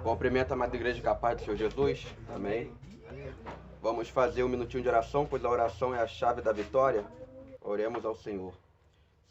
Cumprimento a Madre Igreja com a paz do Senhor Jesus. Amém. Vamos fazer um minutinho de oração, pois a oração é a chave da vitória. Oremos ao Senhor.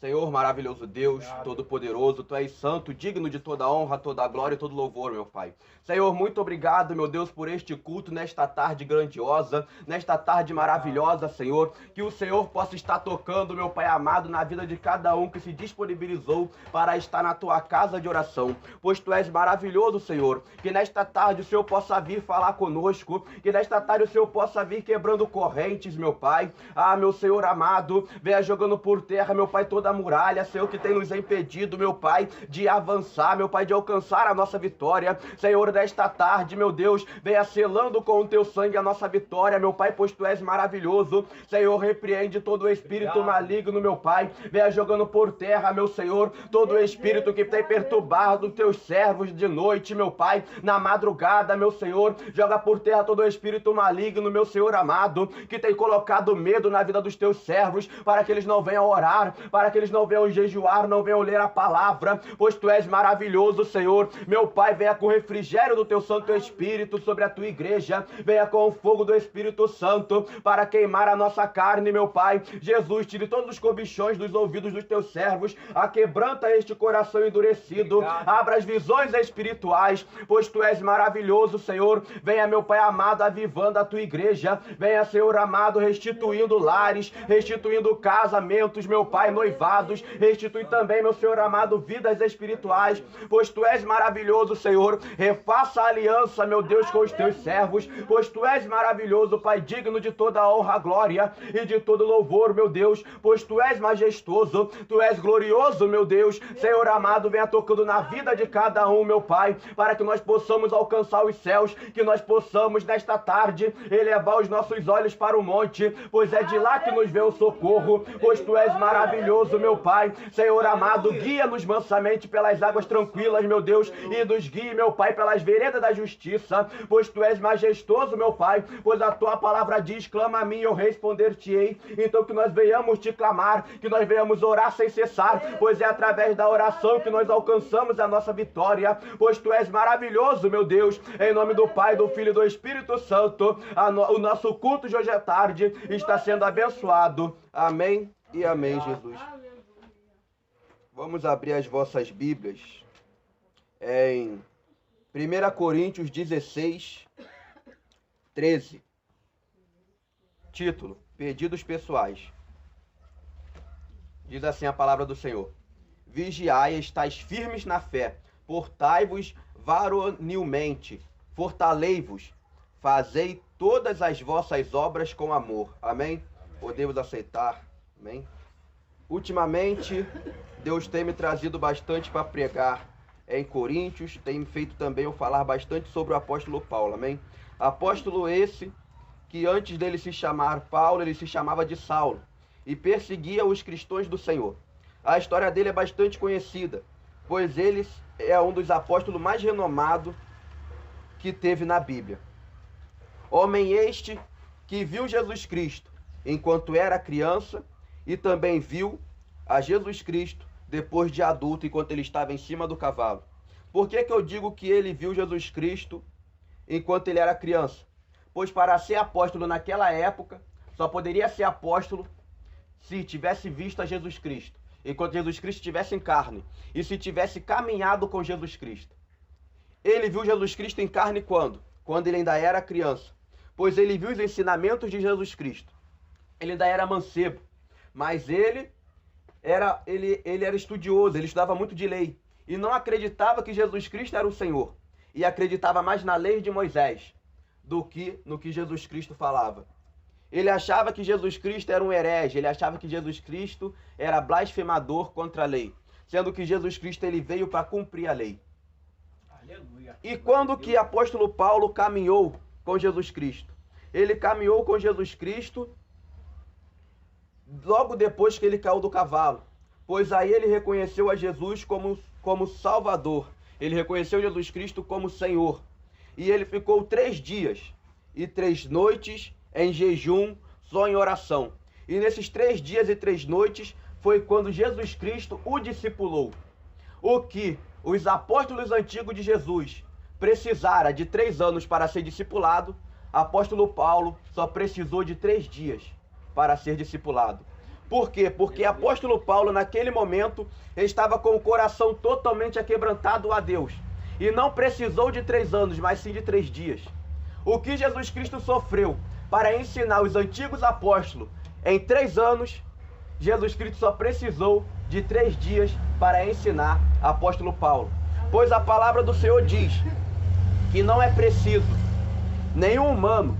Senhor, maravilhoso Deus, todo-poderoso, Tu és santo, digno de toda honra, toda glória e todo louvor, meu Pai. Senhor, muito obrigado, meu Deus, por este culto, nesta tarde grandiosa, nesta tarde maravilhosa, Senhor, que o Senhor possa estar tocando, meu Pai amado, na vida de cada um que se disponibilizou para estar na Tua casa de oração, pois Tu és maravilhoso, Senhor, que nesta tarde o Senhor possa vir falar conosco, que nesta tarde o Senhor possa vir quebrando correntes, meu Pai. Ah, meu Senhor amado, venha jogando por terra, meu Pai, toda a muralha, Senhor, que tem nos impedido, meu Pai, de avançar, meu Pai, de alcançar a nossa vitória. Senhor, nesta tarde, meu Deus, venha selando com o Teu sangue a nossa vitória, meu Pai, pois Tu és maravilhoso. Senhor, repreende todo o espírito maligno, meu Pai, venha jogando por terra, meu Senhor, todo o espírito que tem perturbado os Teus servos de noite, meu Pai, na madrugada, meu Senhor, joga por terra todo o espírito maligno, meu Senhor amado, que tem colocado medo na vida dos Teus servos, para que eles não venham orar, para que eles não venham jejuar, não venham ler a palavra, pois Tu és maravilhoso, Senhor. Meu Pai, venha com o refrigério do Teu Santo Espírito sobre a Tua igreja, venha com o fogo do Espírito Santo para queimar a nossa carne, meu Pai. Jesus, tire todos os cobichões dos ouvidos dos Teus servos, quebranta este coração endurecido, abra as visões espirituais, pois Tu és maravilhoso, Senhor. Venha, meu Pai amado, avivando a Tua igreja, venha, Senhor amado, restituindo lares, restituindo casamentos, meu Pai, noivados, restitui também, meu Senhor amado, vidas espirituais, pois Tu és maravilhoso, Senhor. Refaça a aliança, meu Deus, com os Teus servos, pois Tu és maravilhoso, Pai, digno de toda a honra, glória e de todo louvor, meu Deus, pois Tu és majestoso, Tu és glorioso, meu Deus. Senhor amado, venha tocando na vida de cada um, meu Pai, para que nós possamos alcançar os céus, que nós possamos nesta tarde elevar os nossos olhos para o monte, pois é de lá que nos vem o socorro, pois Tu és maravilhoso, meu Pai. Senhor amado, guia-nos mansamente pelas águas tranquilas, meu Deus, e nos guie, meu Pai, pelas veredas da justiça, pois Tu és majestoso, meu Pai, pois a Tua palavra diz: clama a mim e eu responder-te-ei. Então que nós venhamos te clamar, que nós venhamos orar sem cessar, pois é através da oração que nós alcançamos a nossa vitória, pois Tu és maravilhoso, meu Deus. Em nome do Pai, do Filho e do Espírito Santo, o nosso culto de hoje à tarde está sendo abençoado. Amém e amém, Jesus. Vamos abrir as vossas Bíblias em 1 Coríntios 16, 13. Título: Pedidos pessoais. Diz assim a palavra do Senhor: Vigiai, estáis firmes na fé, portai-vos varonilmente, fortalei-vos, fazei todas as vossas obras com amor. Amém? Podemos aceitar. Amém? Ultimamente, Deus tem me trazido bastante para pregar em Coríntios, tem me feito também eu falar bastante sobre o apóstolo Paulo, amém? Apóstolo esse, que antes dele se chamar Paulo, ele se chamava de Saulo, e perseguia os cristãos do Senhor. A história dele é bastante conhecida, pois ele é um dos apóstolos mais renomados que teve na Bíblia. Homem este que viu Jesus Cristo enquanto era criança, e também viu a Jesus Cristo depois de adulto, enquanto ele estava em cima do cavalo. Por que eu digo que ele viu Jesus Cristo enquanto ele era criança? Pois para ser apóstolo naquela época, só poderia ser apóstolo se tivesse visto a Jesus Cristo, enquanto Jesus Cristo estivesse em carne, e se tivesse caminhado com Jesus Cristo. Ele viu Jesus Cristo em carne quando? Quando ele ainda era criança, pois ele viu os ensinamentos de Jesus Cristo. Ele ainda era mancebo, mas ele era estudioso, ele estudava muito de lei, e não acreditava que Jesus Cristo era o Senhor, e acreditava mais na lei de Moisés do que no que Jesus Cristo falava. Ele achava que Jesus Cristo era um herege, ele achava que Jesus Cristo era blasfemador contra a lei, sendo que Jesus Cristo ele veio para cumprir a lei. Aleluia. E quando que o apóstolo Paulo caminhou com Jesus Cristo? Ele caminhou com Jesus Cristo logo depois que ele caiu do cavalo, pois aí ele reconheceu a Jesus como Salvador, ele reconheceu Jesus Cristo como Senhor, e ele ficou 3 dias e 3 noites em jejum, só em oração. E nesses 3 dias e 3 noites foi quando Jesus Cristo o discipulou. O que os apóstolos antigos de Jesus precisara de 3 anos para ser discipulado, apóstolo Paulo só precisou de 3 dias para ser discipulado. Por quê? Porque apóstolo Paulo, naquele momento, estava com o coração totalmente aquebrantado a Deus. E não precisou de 3 anos, mas sim de 3 dias. O que Jesus Cristo sofreu para ensinar os antigos apóstolos em 3 anos, Jesus Cristo só precisou de 3 dias para ensinar apóstolo Paulo. Pois a palavra do Senhor diz que não é preciso nenhum humano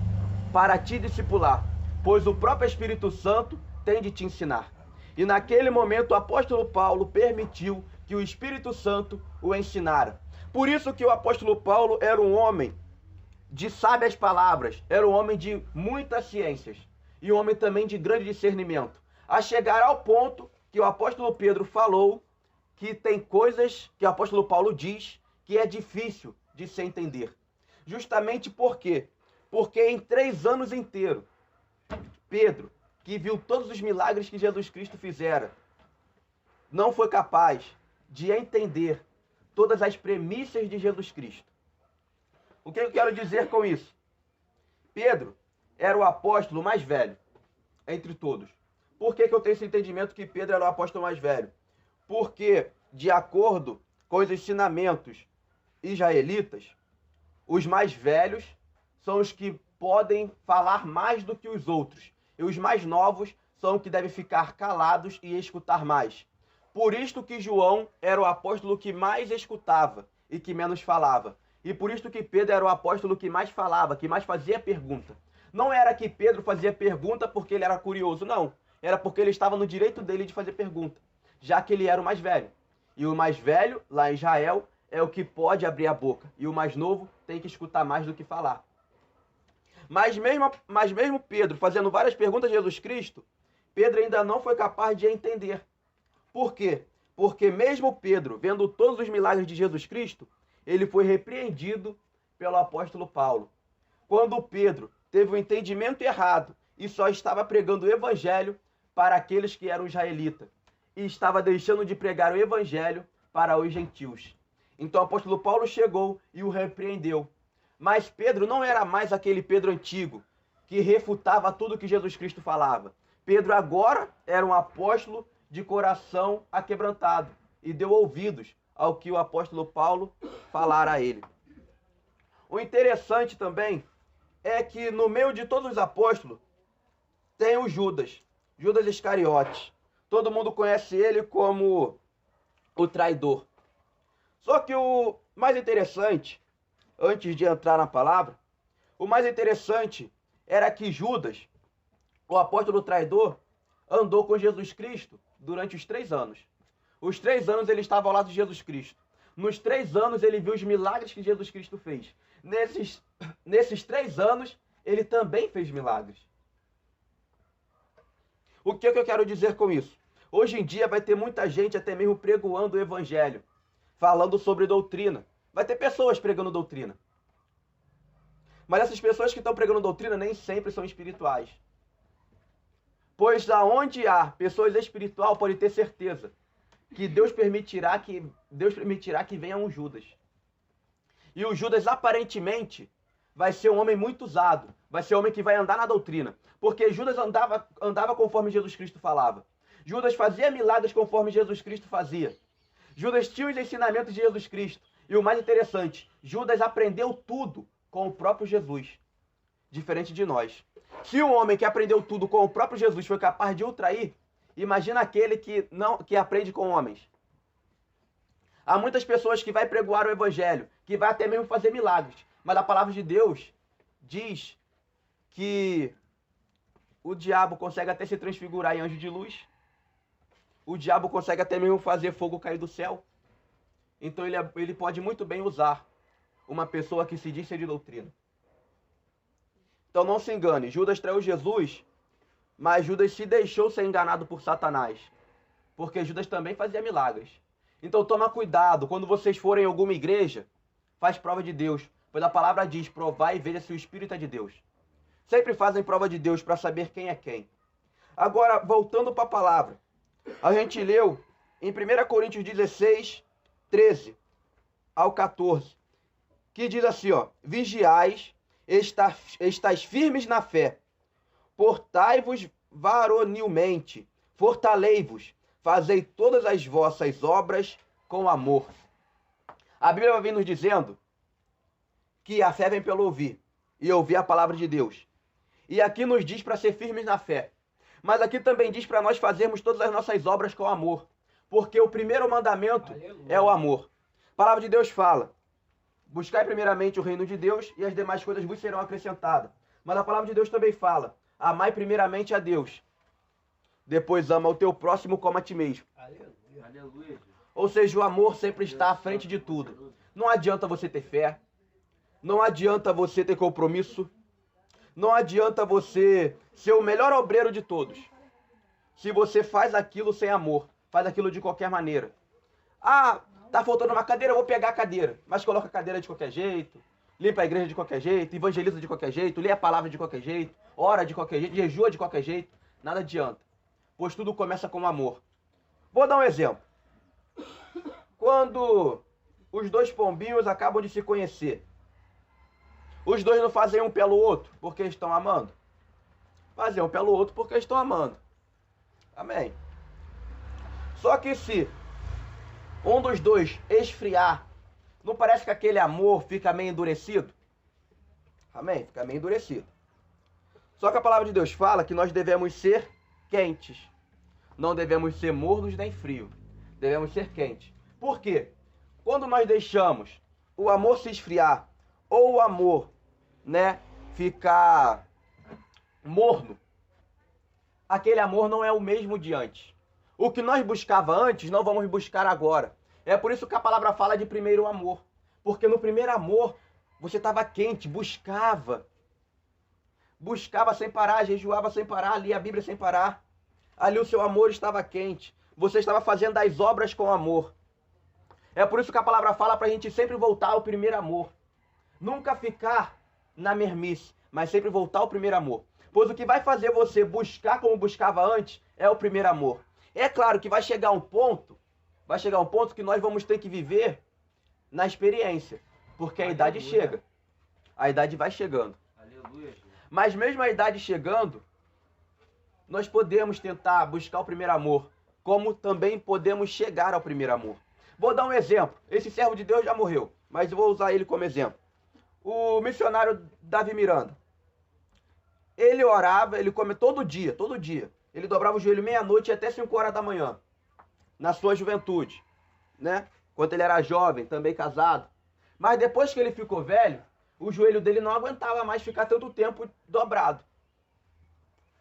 para te discipular, pois o próprio Espírito Santo tem de te ensinar. E naquele momento o apóstolo Paulo permitiu que o Espírito Santo o ensinara. Por isso que o apóstolo Paulo era um homem de sábias palavras, era um homem de muitas ciências e um homem também de grande discernimento, a chegar ao ponto que o apóstolo Pedro falou que tem coisas que o apóstolo Paulo diz que é difícil de se entender. Justamente por quê? Porque em 3 anos inteiros, Pedro, que viu todos os milagres que Jesus Cristo fizera, não foi capaz de entender todas as premissas de Jesus Cristo. O que eu quero dizer com isso? Pedro era o apóstolo mais velho entre todos. Por que eu tenho esse entendimento que Pedro era o apóstolo mais velho? Porque, de acordo com os ensinamentos israelitas, os mais velhos são os que podem falar mais do que os outros. E os mais novos são os que devem ficar calados e escutar mais. Por isto que João era o apóstolo que mais escutava e que menos falava. E por isto que Pedro era o apóstolo que mais falava, que mais fazia pergunta. Não era que Pedro fazia pergunta porque ele era curioso, não. Era porque ele estava no direito dele de fazer pergunta, já que ele era o mais velho. E o mais velho, lá em Israel, é o que pode abrir a boca. E o mais novo tem que escutar mais do que falar. Mas mesmo Pedro fazendo várias perguntas a Jesus Cristo, Pedro ainda não foi capaz de entender. Por quê? Porque mesmo Pedro, vendo todos os milagres de Jesus Cristo, ele foi repreendido pelo apóstolo Paulo. Quando Pedro teve um entendimento errado e só estava pregando o evangelho para aqueles que eram israelitas, e estava deixando de pregar o evangelho para os gentios. Então o apóstolo Paulo chegou e o repreendeu. Mas Pedro não era mais aquele Pedro antigo, que refutava tudo que Jesus Cristo falava. Pedro agora era um apóstolo de coração aquebrantado e deu ouvidos ao que o apóstolo Paulo falara a ele. O interessante também é que no meio de todos os apóstolos tem o Judas Iscariotes. Todo mundo conhece ele como o traidor. Só que o mais interessante, antes de entrar na palavra, o mais interessante era que Judas, o apóstolo traidor, andou com Jesus Cristo durante os 3 anos. Os 3 anos ele estava ao lado de Jesus Cristo. Nos 3 anos ele viu os milagres que Jesus Cristo fez. Nesses 3 anos ele também fez milagres. O que eu quero dizer com isso? Hoje em dia vai ter muita gente até mesmo pregoando o evangelho, falando sobre doutrina. Vai ter pessoas pregando doutrina. Mas essas pessoas que estão pregando doutrina nem sempre são espirituais. Pois aonde há pessoas espirituais, pode ter certeza que Deus permitirá que venha um Judas. E o Judas aparentemente vai ser um homem muito usado, vai ser um homem que vai andar na doutrina, porque Judas andava conforme Jesus Cristo falava. Judas fazia milagres conforme Jesus Cristo fazia. Judas tinha os ensinamentos de Jesus Cristo. E o mais interessante, Judas aprendeu tudo com o próprio Jesus, diferente de nós. Se um homem que aprendeu tudo com o próprio Jesus foi capaz de o trair, imagina aquele que aprende com homens. Há muitas pessoas que vai pregoar o evangelho, que vai até mesmo fazer milagres, mas a palavra de Deus diz que o diabo consegue até se transfigurar em anjo de luz. O diabo consegue até mesmo fazer fogo cair do céu. Então ele pode muito bem usar uma pessoa que se diz ser de doutrina. Então não se engane, Judas traiu Jesus, mas Judas se deixou ser enganado por Satanás. Porque Judas também fazia milagres. Então toma cuidado, quando vocês forem em alguma igreja, faz prova de Deus. Pois a palavra diz, provai e veja se o Espírito é de Deus. Sempre fazem prova de Deus para saber quem é quem. Agora, voltando para a palavra. A gente leu em 1 Coríntios 16, 13 ao 14. que diz assim, ó: vigiais, estáis firmes na fé, portai-vos varonilmente, fortalei-vos, fazei todas as vossas obras com amor. A Bíblia vai vir nos dizendo que a fé vem pelo ouvir, e ouvir a palavra de Deus. E aqui nos diz para ser firmes na fé. Mas aqui também diz para nós fazermos todas as nossas obras com amor. Porque o primeiro mandamento é o amor. A palavra de Deus fala: buscai primeiramente o reino de Deus e as demais coisas vos serão acrescentadas. Mas a palavra de Deus também fala: amai primeiramente a Deus. Depois ama o teu próximo como a ti mesmo. Aleluia. Ou seja, o amor sempre está à frente de tudo. Não adianta você ter fé. Não adianta você ter compromisso. Não adianta você ser o melhor obreiro de todos, se você faz aquilo sem amor, faz aquilo de qualquer maneira. Ah, tá faltando uma cadeira, eu vou pegar a cadeira. Mas coloca a cadeira de qualquer jeito, limpa a igreja de qualquer jeito, evangeliza de qualquer jeito, lê a palavra de qualquer jeito, ora de qualquer jeito, jejua de qualquer jeito. Nada adianta, pois tudo começa com amor. Vou dar um exemplo. Quando os dois pombinhos acabam de se conhecer, os dois não fazem um pelo outro porque estão amando. Fazem um pelo outro porque estão amando. Amém. Só que se um dos dois esfriar, não parece que aquele amor fica meio endurecido? Amém? Fica meio endurecido. Só que a palavra de Deus fala que nós devemos ser quentes. Não devemos ser mornos nem frios. Devemos ser quentes. Por quê? Quando nós deixamos o amor se esfriar ou o amor, ficar morno, aquele amor não é o mesmo de antes. O que nós buscava antes, não vamos buscar agora. É por isso que a palavra fala de primeiro amor. Porque no primeiro amor, você estava quente, buscava sem parar, jejuava sem parar, lia a Bíblia sem parar. Ali o seu amor estava quente. Você estava fazendo as obras com amor. É por isso que a palavra fala para a gente sempre voltar ao primeiro amor. Nunca ficar na mermice, mas sempre voltar ao primeiro amor. Pois o que vai fazer você buscar como buscava antes é o primeiro amor. É claro que vai chegar um ponto que nós vamos ter que viver na experiência, porque a idade chega. A idade vai chegando. Aleluia. Mas mesmo a idade chegando, nós podemos tentar buscar o primeiro amor, como também podemos chegar ao primeiro amor. Vou dar um exemplo. Esse servo de Deus já morreu, mas eu vou usar ele como exemplo. O missionário Davi Miranda. Ele orava, ele come todo dia. Ele dobrava o joelho meia-noite até 5 horas da manhã, na sua juventude, Quando ele era jovem, também casado. Mas depois que ele ficou velho, o joelho dele não aguentava mais ficar tanto tempo dobrado.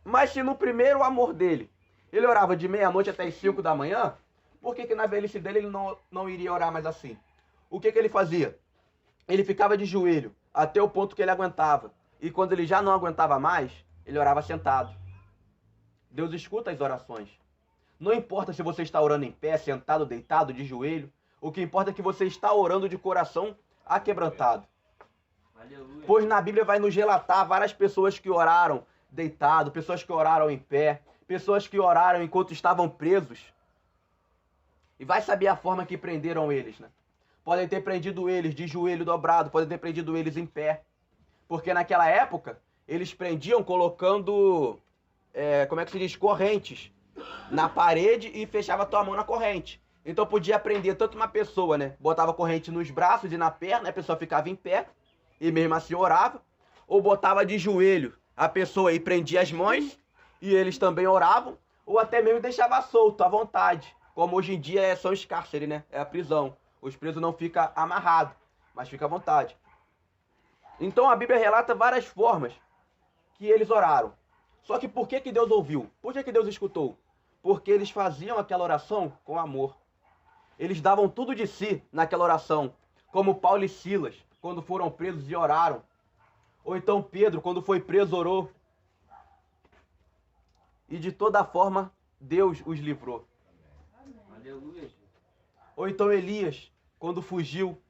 Mas se no primeiro amor dele, ele orava de meia-noite até as 5 da manhã, por que na velhice dele ele não iria orar mais assim? O que ele fazia? Ele ficava de joelho até o ponto que ele aguentava. E quando ele já não aguentava mais, ele orava sentado. Deus escuta as orações. Não importa se você está orando em pé, sentado, deitado, de joelho. O que importa é que você está orando de coração aquebrantado. Aleluia. Pois na Bíblia vai nos relatar várias pessoas que oraram deitado, pessoas que oraram em pé, pessoas que oraram enquanto estavam presos. E vai saber a forma que prenderam eles, Podem ter prendido eles de joelho dobrado, podem ter prendido eles em pé. Porque naquela época, eles prendiam colocando, correntes na parede e fechava a tua mão na corrente. Então podia prender tanto uma pessoa, botava corrente nos braços e na perna, a pessoa ficava em pé e mesmo assim orava. Ou botava de joelho a pessoa e prendia as mãos e eles também oravam. Ou até mesmo deixava solto, à vontade. Como hoje em dia são os cárceres, é a prisão. Os presos não ficam amarrados, mas fica à vontade. Então a Bíblia relata várias formas que eles oraram. Só que por que Deus ouviu? Por que Deus escutou? Porque eles faziam aquela oração com amor. Eles davam tudo de si naquela oração. Como Paulo e Silas, quando foram presos e oraram. Ou então Pedro, quando foi preso, orou. E de toda forma, Deus os livrou. Aleluia. Ou então Elias, quando fugiu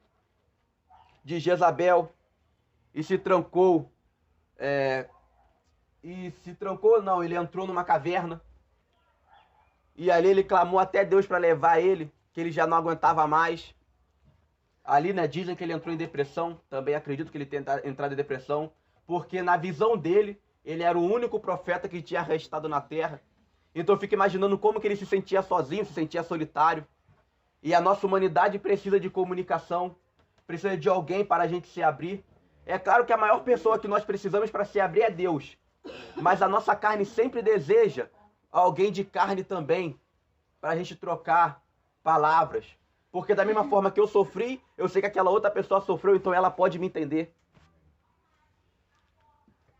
de Jezabel e se trancou. Ele entrou numa caverna. E ali ele clamou até Deus para levar ele, que ele já não aguentava mais. Ali, né, dizem que ele entrou em depressão. Também acredito que ele tenha entrado em depressão, porque na visão dele, ele era o único profeta que tinha restado na terra. Então eu fico imaginando como que ele se sentia sozinho, se sentia solitário. E a nossa humanidade precisa de comunicação, precisa de alguém para a gente se abrir. É claro que a maior pessoa que nós precisamos para se abrir é Deus. Mas a nossa carne sempre deseja alguém de carne também, para a gente trocar palavras. Porque da mesma forma que eu sofri, eu sei que aquela outra pessoa sofreu, então ela pode me entender.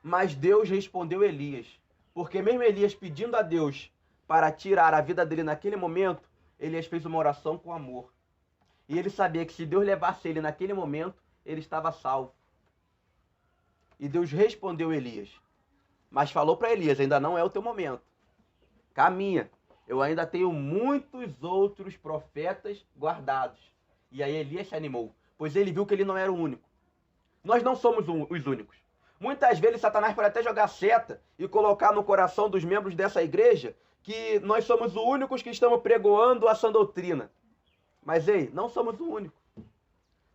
Mas Deus respondeu Elias. Porque mesmo Elias pedindo a Deus para tirar a vida dele naquele momento, Elias fez uma oração com amor. E ele sabia que se Deus levasse ele naquele momento, ele estava salvo. E Deus respondeu Elias. Mas falou para Elias, ainda não é o teu momento. Caminha. Eu ainda tenho muitos outros profetas guardados. E aí Elias se animou, pois ele viu que ele não era o único. Nós não somos os únicos. Muitas vezes Satanás pode até jogar seta e colocar no coração dos membros dessa igreja que nós somos os únicos que estamos pregoando a sã doutrina. Mas ei, não somos o único.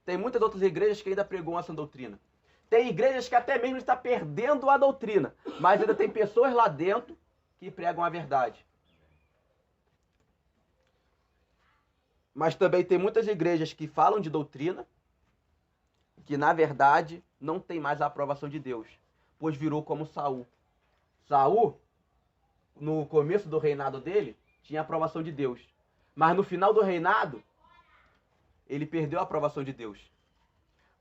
Tem muitas outras igrejas que ainda pregoam a sã doutrina. Tem igrejas que até mesmo estão perdendo a doutrina, mas ainda tem pessoas lá dentro que pregam a verdade. Mas também tem muitas igrejas que falam de doutrina, que na verdade não tem mais a aprovação de Deus, pois virou como Saul. Saul, no começo do reinado dele, tinha a aprovação de Deus. Mas no final do reinado, ele perdeu a aprovação de Deus.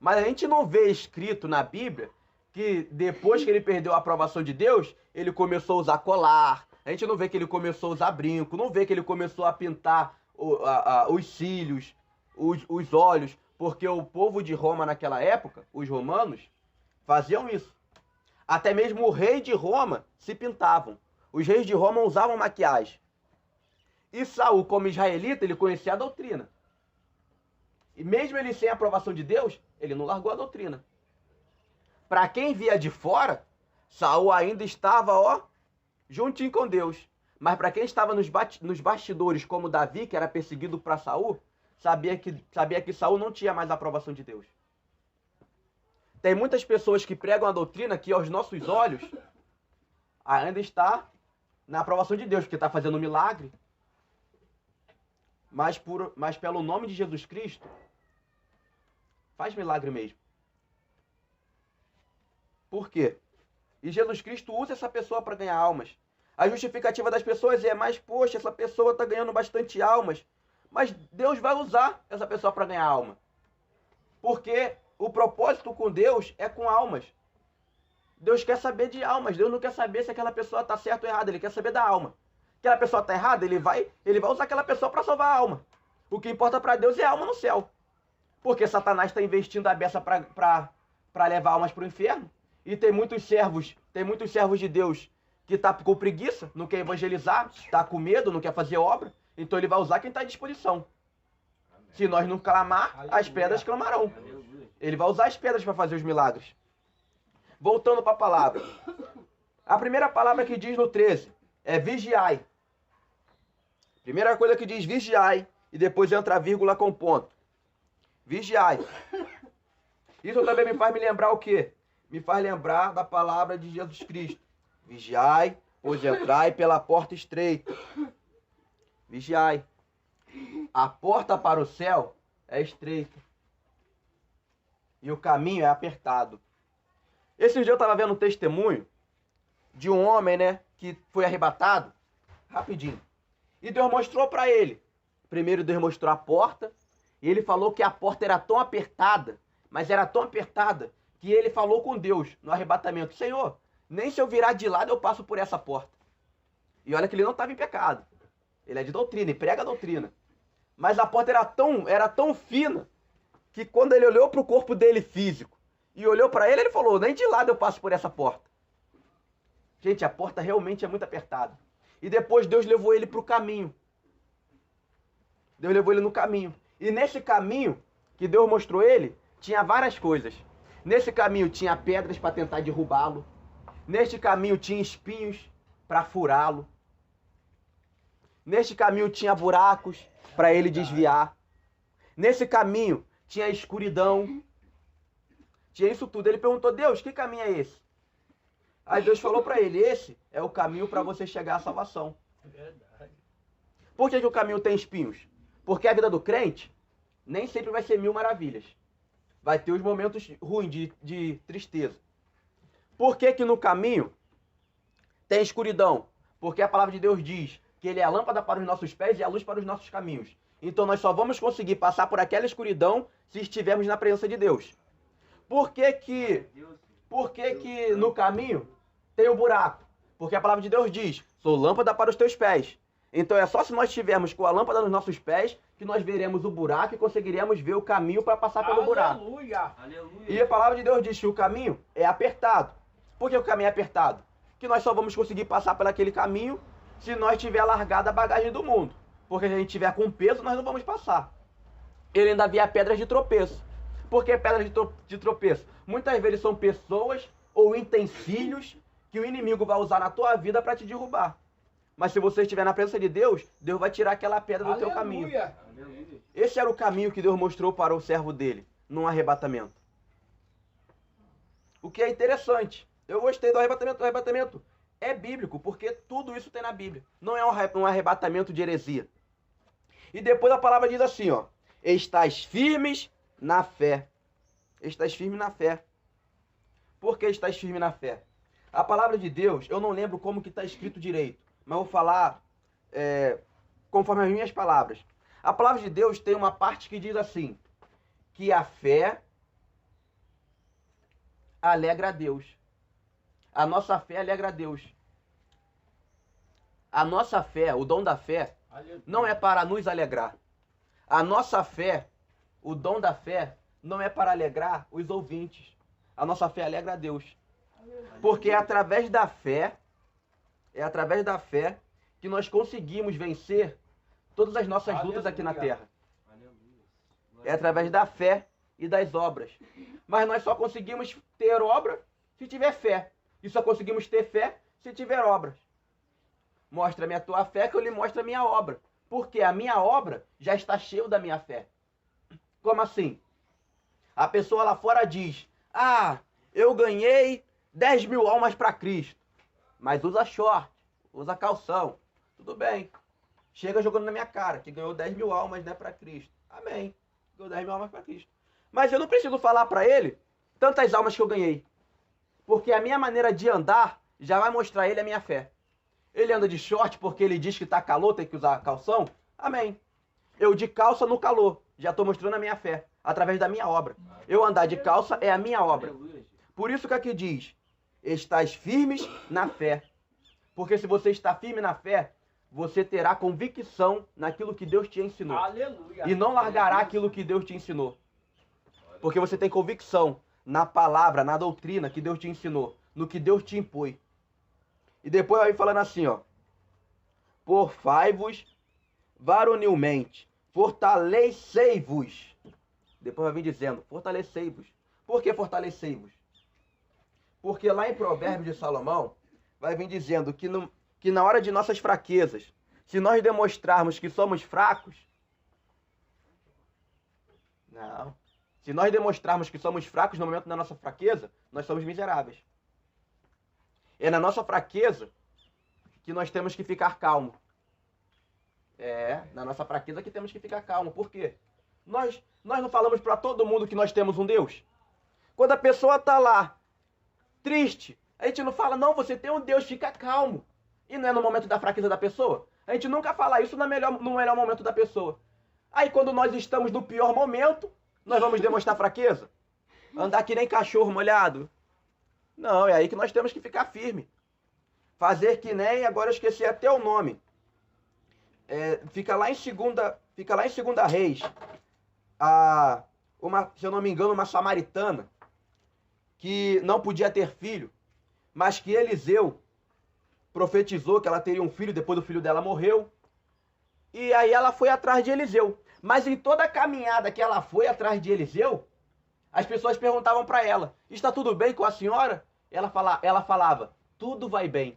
Mas a gente não vê escrito na Bíblia que depois que ele perdeu a aprovação de Deus, ele começou a usar colar. A gente não vê que ele começou a usar brinco, não vê que ele começou a pintar os cílios, os olhos, porque o povo de Roma naquela época, os romanos, faziam isso. Até mesmo o rei de Roma se pintavam. Os reis de Roma usavam maquiagem. E Saul, como israelita, ele conhecia a doutrina. E mesmo ele sem a aprovação de Deus, ele não largou a doutrina. Para quem via de fora, Saul ainda estava, juntinho com Deus. Mas para quem estava nos bastidores, como Davi, que era perseguido para Saul, sabia que Saul não tinha mais a aprovação de Deus. Tem muitas pessoas que pregam a doutrina que aos nossos olhos ainda está na aprovação de Deus, porque está fazendo um milagre. Mas pelo nome de Jesus Cristo, faz milagre mesmo. Por quê? E Jesus Cristo usa essa pessoa para ganhar almas. A justificativa das pessoas é, mas poxa, essa pessoa está ganhando bastante almas. Mas Deus vai usar essa pessoa para ganhar alma. Porque o propósito com Deus é com almas. Deus quer saber de almas. Deus não quer saber se aquela pessoa está certa ou errada. Ele quer saber da alma. Aquela pessoa está errada, ele vai usar aquela pessoa para salvar a alma. O que importa para Deus é a alma no céu. Porque Satanás está investindo a beça para levar almas para o inferno. E tem muitos servos de Deus que tá com preguiça, não quer evangelizar, está com medo, não quer fazer obra. Então ele vai usar quem está à disposição. Amém. Se nós não clamar, as pedras clamarão. Ele vai usar as pedras para fazer os milagres. Voltando para a palavra. A primeira palavra que diz no 13 é vigiai. Primeira coisa que diz vigiai, e depois entra a vírgula com ponto. Vigiai. Isso também me faz me lembrar o quê? Me faz lembrar da palavra de Jesus Cristo. Vigiai, pois entrai pela porta estreita. Vigiai. A porta para o céu é estreita. E o caminho é apertado. Esse dia eu estava vendo um testemunho de um homem, né, que foi arrebatado. Rapidinho. E Deus mostrou para ele. Primeiro Deus mostrou a porta. E ele falou que a porta era tão apertada, mas era tão apertada, que ele falou com Deus no arrebatamento: Senhor, nem se eu virar de lado eu passo por essa porta. E olha que ele não estava em pecado. Ele é de doutrina e prega a doutrina. Mas a porta era tão fina que quando ele olhou para o corpo dele físico e olhou para ele, ele falou: nem de lado eu passo por essa porta. Gente, a porta realmente é muito apertada. E depois Deus levou ele para o caminho. Deus levou ele no caminho. E nesse caminho que Deus mostrou ele, tinha várias coisas. Nesse caminho tinha pedras para tentar derrubá-lo. Neste caminho tinha espinhos para furá-lo. Neste caminho tinha buracos para ele desviar. Nesse caminho tinha escuridão, tinha isso tudo. Ele perguntou, Deus, que caminho é esse? Aí Deus falou para ele, esse é o caminho para você chegar à salvação. Por que o caminho tem espinhos? Porque a vida do crente nem sempre vai ser mil maravilhas. Vai ter os momentos ruins de tristeza. Por que no caminho tem escuridão? Porque a palavra de Deus diz que ele é a lâmpada para os nossos pés e a luz para os nossos caminhos. Então nós só vamos conseguir passar por aquela escuridão se estivermos na presença de Deus. Por que no caminho tem o buraco? Porque a palavra de Deus diz, sou lâmpada para os teus pés. Então é só se nós estivermos com a lâmpada nos nossos pés que nós veremos o buraco e conseguiremos ver o caminho para passar pelo buraco. Aleluia! E a palavra de Deus diz que o caminho é apertado. Por que o caminho é apertado? Que nós só vamos conseguir passar por aquele caminho se nós tiver largado a bagagem do mundo. Porque se a gente tiver com peso, nós não vamos passar. Ele ainda havia pedras de tropeço. Por que pedras de tropeço? Muitas vezes são pessoas ou utensílios que o inimigo vai usar na tua vida para te derrubar. Mas se você estiver na presença de Deus, Deus vai tirar aquela pedra do teu caminho. Aleluia. Esse era o caminho que Deus mostrou para o servo dele, num arrebatamento. O que é interessante. Eu gostei do arrebatamento. O arrebatamento é bíblico, porque tudo isso tem na Bíblia. Não é um arrebatamento de heresia. E depois a palavra diz assim, ó. Estais firmes na fé. Estás firme na fé. Por que estás firme na fé? A palavra de Deus, eu não lembro como que está escrito direito, mas vou falar conforme as minhas palavras. A palavra de Deus tem uma parte que diz assim, que a fé alegra a Deus. A nossa fé alegra a Deus. A nossa fé, o dom da fé, não é para nos alegrar. A nossa fé, o dom da fé, não é para alegrar os ouvintes. A nossa fé alegra a Deus. Porque é através da fé que nós conseguimos vencer todas as nossas lutas aqui na terra. É através da fé e das obras. Mas nós só conseguimos ter obra se tiver fé. E só conseguimos ter fé se tiver obras. Mostra-me a tua fé que eu lhe mostro a minha obra. Porque a minha obra já está cheia da minha fé. Como assim? A pessoa lá fora diz, eu ganhei 10 mil almas para Cristo. Mas usa short, usa calção. Tudo bem. Chega jogando na minha cara que ganhou 10 mil almas, né, para Cristo. Amém. Ganhou 10 mil almas para Cristo. Mas eu não preciso falar para ele tantas almas que eu ganhei. Porque a minha maneira de andar já vai mostrar a ele a minha fé. Ele anda de short porque ele diz que está calor, tem que usar calção. Amém. Eu de calça no calor. Já estou mostrando a minha fé. Através da minha obra. Eu andar de calça é a minha obra. Por isso que aqui diz, estais firmes na fé. Porque se você está firme na fé, você terá convicção naquilo que Deus te ensinou. Aleluia! E não largará aquilo que Deus te ensinou. Porque você tem convicção na palavra, na doutrina que Deus te ensinou, no que Deus te impôs. E depois vai falando assim, ó. Porfai-vos varonilmente, fortalecei-vos. Depois vai vir dizendo, fortalecei-vos. Por que fortalecei-vos? Porque lá em Provérbios de Salomão, vai vir dizendo que na hora de nossas fraquezas, se nós demonstrarmos que somos fracos, se nós demonstrarmos que somos fracos no momento da nossa fraqueza, nós somos miseráveis. É na nossa fraqueza que nós temos que ficar calmo. Na nossa fraqueza que temos que ficar calmo. Por quê? Nós não falamos para todo mundo que nós temos um Deus. Quando a pessoa está lá, triste, a gente não fala, não, você tem um Deus, fica calmo. E não é no momento da fraqueza da pessoa? A gente nunca fala isso no melhor momento da pessoa. Aí quando nós estamos no pior momento, nós vamos demonstrar fraqueza? Andar que nem cachorro molhado? Não, é aí que nós temos que ficar firme. Fazer que nem, agora eu esqueci até o nome. Fica lá em segunda Reis. Se eu não me engano, uma samaritana que não podia ter filho, mas que Eliseu profetizou que ela teria um filho, depois o filho dela morreu. E aí ela foi atrás de Eliseu. Mas em toda a caminhada que ela foi atrás de Eliseu, as pessoas perguntavam para ela, está tudo bem com a senhora? Ela falava, tudo vai bem.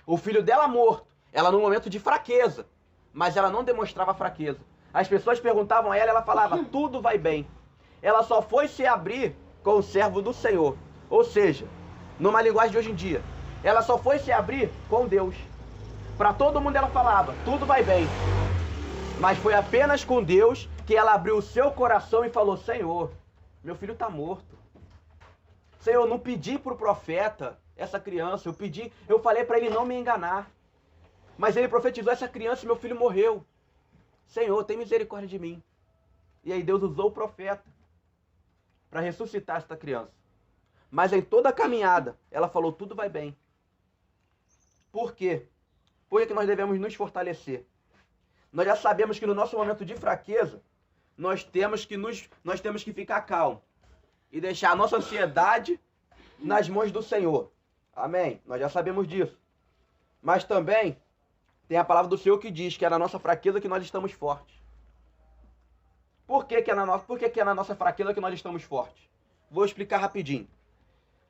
O filho dela morto, ela num momento de fraqueza, mas ela não demonstrava fraqueza. As pessoas perguntavam a ela, ela falava, tudo vai bem. ela só foi se abrir com o servo do Senhor. Ou seja, numa linguagem de hoje em dia, ela só foi se abrir com Deus. Para todo mundo ela falava, tudo vai bem. Mas foi apenas com Deus que ela abriu o seu coração e falou, Senhor, meu filho está morto. Senhor, eu não pedi para o profeta essa criança, eu falei para ele não me enganar. Mas ele profetizou essa criança e meu filho morreu. Senhor, tem misericórdia de mim. E aí Deus usou o profeta para ressuscitar esta criança. Mas em toda a caminhada, ela falou, tudo vai bem. Por quê? Por que nós devemos nos fortalecer? Nós já sabemos que no nosso momento de fraqueza, nós temos que ficar calmo e deixar a nossa ansiedade nas mãos do Senhor. Amém? Nós já sabemos disso. Mas também tem a palavra do Senhor que diz que é na nossa fraqueza que nós estamos fortes. Por que é na nossa fraqueza que nós estamos fortes? Vou explicar rapidinho.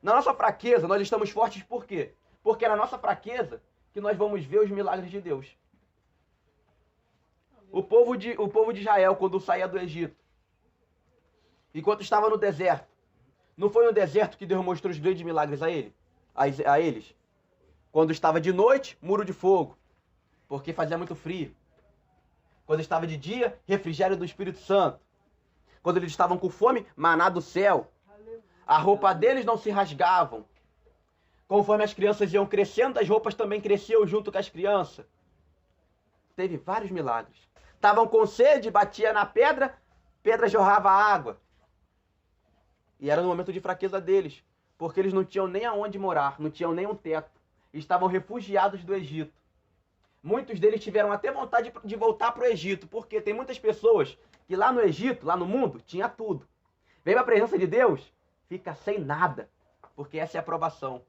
Na nossa fraqueza nós estamos fortes por quê? Porque é na nossa fraqueza que nós vamos ver os milagres de Deus. O povo de Israel, quando saía do Egito, enquanto estava no deserto, não foi no deserto que Deus mostrou os grandes milagres a eles? Quando estava de noite, muro de fogo, porque fazia muito frio. Quando estava de dia, refrigério do Espírito Santo. Quando eles estavam com fome, maná do céu. A roupa deles não se rasgavam. Conforme as crianças iam crescendo, as roupas também cresciam junto com as crianças. Teve vários milagres. Estavam com sede, batia na pedra, pedra jorrava água. E era no momento de fraqueza deles, porque eles não tinham nem aonde morar, não tinham nem um teto. Estavam refugiados do Egito. Muitos deles tiveram até vontade de voltar para o Egito, porque tem muitas pessoas que lá no Egito, lá no mundo, tinha tudo. Vem para a presença de Deus, fica sem nada, porque essa é a aprovação.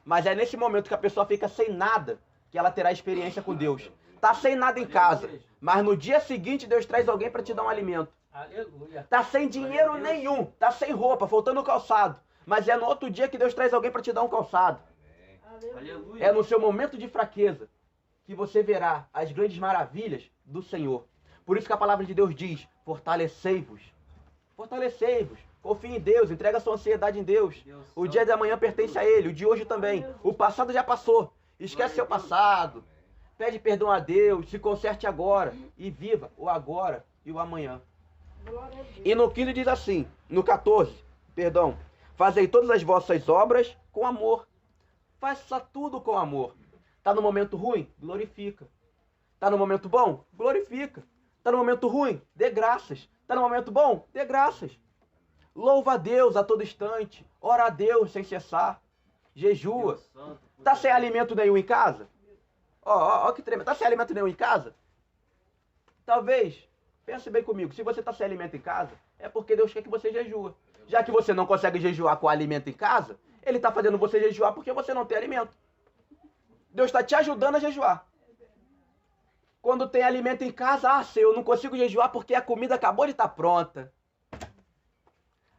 Mas é nesse momento que a pessoa fica sem nada que ela terá experiência com Deus. Tá sem nada em casa, mas no dia seguinte Deus traz alguém para te dar um alimento. Aleluia. Tá sem dinheiro nenhum, tá sem roupa, faltando calçado, mas é no outro dia que Deus traz alguém para te dar um calçado. Aleluia. É no seu momento de fraqueza que você verá as grandes maravilhas do Senhor. Por isso que a palavra de Deus diz, fortalecei-vos. Fortalecei-vos. Confie em Deus, entrega a sua ansiedade em Deus. O dia de amanhã pertence a Ele, o de hoje também. O passado já passou. Esquece seu passado. Pede perdão a Deus, se conserte agora e viva o agora e o amanhã. E no 15 diz assim, no 14, perdão, fazei todas as vossas obras com amor. Faça tudo com amor. Tá no momento ruim? Glorifica. Tá no momento bom? Glorifica. Tá no momento ruim? Dê graças. Tá no momento bom? Dê graças. Louva a Deus a todo instante. Ora a Deus sem cessar. Jejua. Tá sem alimento nenhum em casa? Ó que tremendo. Tá sem alimento nenhum em casa? Talvez, pense bem comigo, se você tá sem alimento em casa, é porque Deus quer que você jejua. Já que você não consegue jejuar com alimento em casa, Ele tá fazendo você jejuar porque você não tem alimento. Deus está te ajudando a jejuar. Quando tem alimento em casa, Senhor, eu não consigo jejuar porque a comida acabou de estar pronta.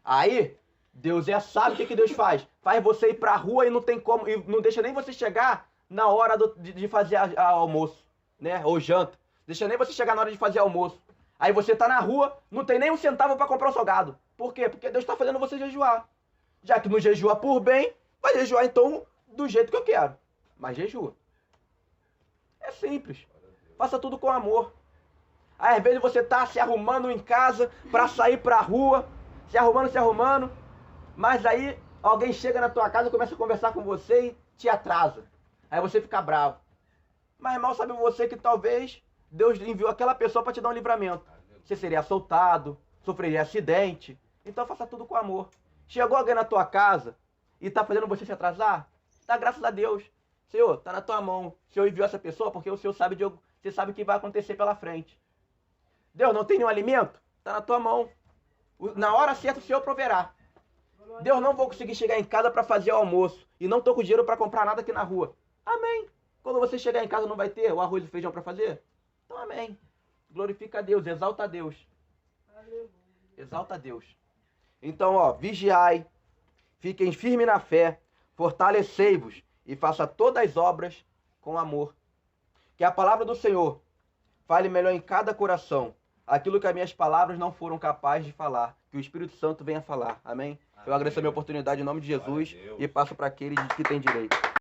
Aí, Deus sabe o que Deus faz? Faz você ir para a rua e não tem como, e não deixa nem você chegar na hora de fazer almoço, né? Ou janta. Deixa nem você chegar na hora de fazer almoço. Aí você tá na rua, não tem nem um centavo para comprar o salgado. Por quê? Porque Deus está fazendo você jejuar. Já que não jejua por bem, vai jejuar então do jeito que eu quero. Mas jejua. É simples. Faça tudo com amor. Aí, às vezes você tá se arrumando em casa para sair pra rua, se arrumando, mas aí alguém chega na tua casa e começa a conversar com você e te atrasa. Aí você fica bravo. Mas mal sabe você que talvez Deus enviou aquela pessoa para te dar um livramento. Você seria assaltado, sofreria acidente. Então faça tudo com amor. Chegou alguém na tua casa e tá fazendo você se atrasar? Dá graças a Deus. Senhor, tá na tua mão. O Senhor enviou essa pessoa porque o Senhor sabe você sabe o que vai acontecer pela frente. Deus, não tem nenhum alimento? Tá na tua mão. Na hora certa o Senhor proverá. Deus, não vou conseguir chegar em casa para fazer o almoço e não tô com dinheiro para comprar nada aqui na rua. Amém. Quando você chegar em casa não vai ter o arroz e o feijão para fazer? Então amém. Glorifica a Deus, exalta a Deus. Exalta a Deus. Então, vigiai, fiquem firmes na fé, fortalecei-vos e faça todas as obras com amor. Que a palavra do Senhor fale melhor em cada coração aquilo que as minhas palavras não foram capazes de falar. que o Espírito Santo venha falar. Amém? Eu agradeço a minha oportunidade em nome de Jesus e passo para aquele que tem direito.